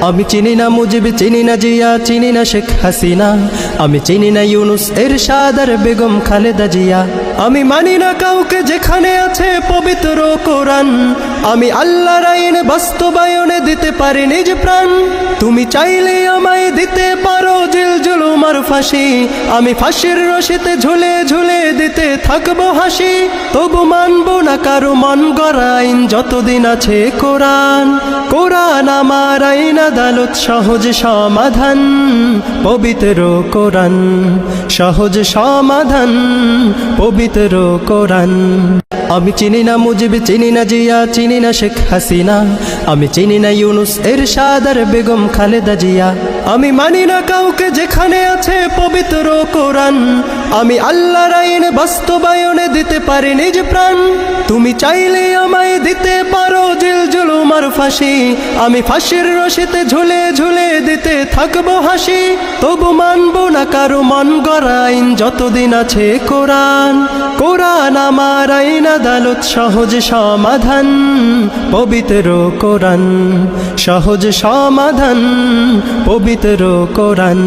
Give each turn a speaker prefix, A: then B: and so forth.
A: আমি চিনি না মুজিব, চিনি না জিয়া, চিনি না শেখ হাসিনা, আমি চিনি না ইউনুস এরশাদ আর বেগম খালেদা জিয়া। আমি মানি না কাউকে যেখানে আছে পবিত্র কোরআন, আমি আল্লাহর আইন বাস্তবায়নে দিতে পারি নিজ প্রাণ। তুমি চাইলে আমায় দিতে পারো জেল জুলুম আর ফাঁসি, আমি ফাঁসির রশিতে ঝুলে ঝুলে দিতে থাকবো হাসি। তবু মানবো না কারো মন গড়া আইন যতদিন আছে কোরআন। কোরআন আমার আইন আদালত, সহজ সমাধান পবিত্র কোরআন, সহজ সমাধান পবিত্র কোরআন। আমি চিনি না মুজিব, চিনি না জিয়া, চিনি না শেখ হাসিনা, আমি চিনি না ইউনুস এরশাদ আর বেগম খালেদা জিয়া। আমি মানি না কাউকে যেখানে আছে পবিত্র কোরআন, আমি আল্লাহর আইন বাস্তবায়নে দিতে পারি নিজ প্রাণ। তুমি চাইলে আমায় দিতে পারো জেল জুলুম আর ফাঁসি, আমি ফাঁসির রশিতে ঝুলে ঝুলে দিতে থাকবো হাসি। তবু মানবো না কারো মন গড়া আইন যতদিন আছে কোরআন। কোরআন আমার আইন আদালত, সহজ সমাধান পবিত্র কোরআন, সহজ সমাধান পবিত্র কোরআন।